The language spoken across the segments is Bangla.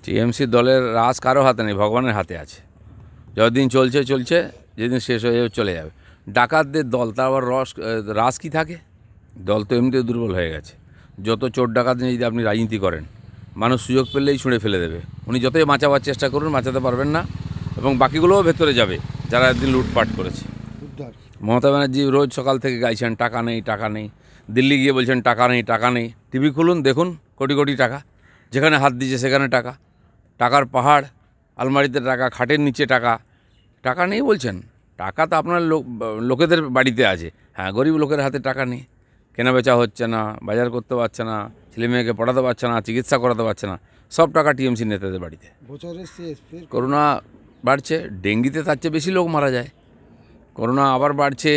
টিএমসি দলের রাজ কারো হাতে নেই, ভগবানের হাতে আছে। যতদিন চলছে চলছে, যেদিন শেষ হয়ে যাবে চলে যাবে। ডাকাতদের দল, তার আবার রাজ কী থাকে? দল তো এমনিতে দুর্বল হয়ে গেছে। যত চোর ডাকাত নিয়ে যদি আপনি রাজনীতি করেন, মানুষ সুযোগ পেলেই ছুঁড়ে ফেলে দেবে। উনি যতই বাঁচাবার চেষ্টা করুন, বাঁচাতে পারবেন না, এবং বাকিগুলোও ভেতরে যাবে যারা একদিন লুটপাট করেছে। মমতা ব্যানার্জি রোজ সকাল থেকে গাইছেন টাকা নেই টাকা নেই, দিল্লি গিয়ে বলছেন টাকা নেই টাকা নেই। টিভি খুলুন, দেখুন কোটি কোটি টাকা, যেখানে হাত দিয়েছে সেখানে টাকা, টাকার পাহাড়, আলমারিতে টাকা, খাটের নিচে টাকা। টাকা নেই বলছেন? টাকা তো আপনার লোকেদের বাড়িতে আছে। হ্যাঁ, গরিব লোকের হাতে টাকা নেই, কেনা বেচা হচ্ছে না, বাজার করতে পারছে না, ছেলে মেয়েকে পড়াতে পারছে না, চিকিৎসা করাতে পারছে না, সব টাকা টিএমসি নেতাদের বাড়িতে। করোনা বাড়ছে, ডেঙ্গিতে তার চেয়ে বেশি লোক মারা যায়। করোনা আবার বাড়ছে,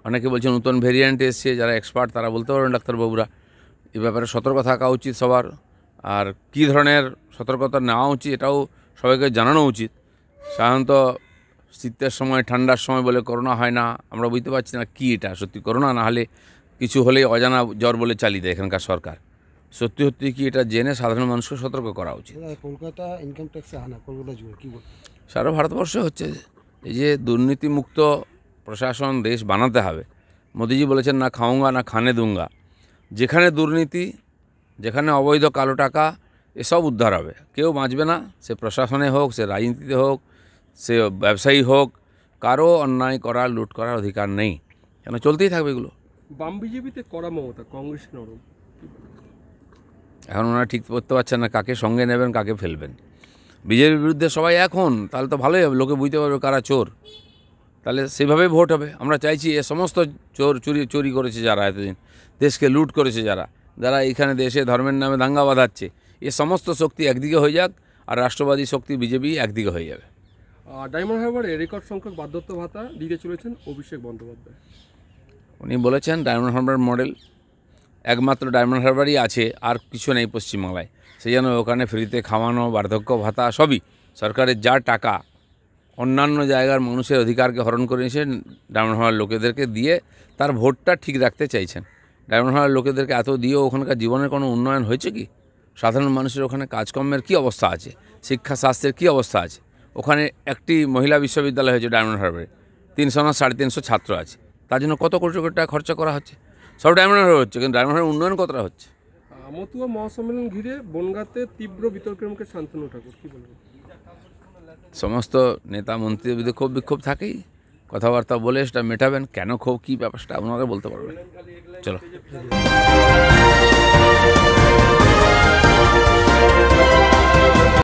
অনেকে বলছেন নতুন ভেরিয়েন্ট এসছে, যারা এক্সপার্ট তারা বলতে পারবেন, ডাক্তারবাবুরা। এ ব্যাপারে সতর্ক থাকা উচিত সবার। আর কী ধরনের সতর্কতা নেওয়া উচিত এটাও সবাইকে জানানো উচিত। সাধারণত শীতের সময়, ঠান্ডার সময় বলে করোনা হয় না, আমরা বুঝতে পারছি না কী এটা সত্যি করোনা, না হলে কিছু হলেই অজানা জ্বর বলে চালিয়ে দেয় এখানকার সরকার। সত্যি সত্যি কি এটা জেনে সাধারণ মানুষকে সতর্ক করা উচিত। কলকাতা ইনকাম ট্যাক্সে হানা, কলকাতা জুড়ে কী বলবো? সারা ভারতবর্ষে হচ্ছে। এই যে দুর্নীতিমুক্ত প্রশাসন দেশ বানাতে হবে। মোদিজি বলেছেন না খাউঙ্গা না খানে দুঙ্গা। যেখানে দুর্নীতি, যেখানে অবৈধ কালো টাকা, এসব উদ্ধার হবে। কেউ বাঁচবে না, সে প্রশাসনে হোক, সে রাজনীতিতে হোক, সে ব্যবসায়ী হোক, কারো অন্যায় করা, লুট করার অধিকার নেই। কেন চলতেই থাকবে এগুলো। বাম বিজেপিতে কড়া মমতা, কংগ্রেস নরম। এখন ওনারা ঠিক করতে পারছেন না কাকে সঙ্গে নেবেন, কাকে ফেলবেন। বিজেপির বিরুদ্ধে সবাই এখন, তাহলে তো ভালোই হবে, লোকে বুঝতে পারবে কারা চোর, তাহলে সেভাবেই ভোট হবে। আমরা চাইছি এ সমস্ত চুরি করেছে যারা, এতদিন দেশকে লুট করেছে যারা, যারা এইখানে দেশে ধর্মের নামে দাঙ্গা বাঁধাচ্ছে, এ সমস্ত শক্তি একদিকে হয়ে যাক, আর রাষ্ট্রবাদী শক্তি বিজেপি একদিকে হয়ে যাবে। ডায়মন্ড হারবারে রেকর্ড সংখ্যক বার্ধক্য ভাতা দিতে চলেছেন অভিষেক বন্দ্যোপাধ্যায়। উনি বলেছেন ডায়মন্ড হারবার মডেল একমাত্র ডায়মন্ড হারবারই আছে, আর কিছু নেই পশ্চিমবাংলায়। সেই জন্য ওখানে ফ্রিতে খাওয়ানো, বার্ধক্য ভাতা সবই সরকারের যা টাকা অন্যান্য জায়গার মানুষের অধিকারকে হরণ করে নিয়েছেন, ডায়মন্ড হারবার লোকেদেরকে দিয়ে তার ভোটটা ঠিক রাখতে চাইছেন। ডায়মন্ড হারবার লোকেদেরকে এত দিয়েও ওখানকার জীবনের কোনো উন্নয়ন হয়েছে কি? সাধারণ মানুষের ওখানে কাজকর্মের কী অবস্থা আছে, শিক্ষা স্বাস্থ্যের কী অবস্থা আছে? ওখানে একটি মহিলা বিশ্ববিদ্যালয় হয়েছে ডায়মন্ড হারবারে, 300 না 350 ছাত্র আছে, তার জন্য কত কোটি কোটি টাকা খরচা করা হচ্ছে। সব ডায়মন্ড হারবার হচ্ছে, কিন্তু ডায়মন্ড হারবার উন্নয়ন কতটা হচ্ছে? মতুয়া মহাসম্মেলন ঘিরে বনগাঁতে তীব্র বিতর্কের মুখে শান্তনু ঠাকুর, কী বলবেন? সমস্ত নেতা মন্ত্রীদের বিরুদ্ধে ক্ষোভ বিক্ষোভ থাকেই, কথাবার্তা বলে সেটা মেটাবেন। কেন ক্ষোভ, কী ব্যাপারটা আপনারা বলতে পারবেন। চলো।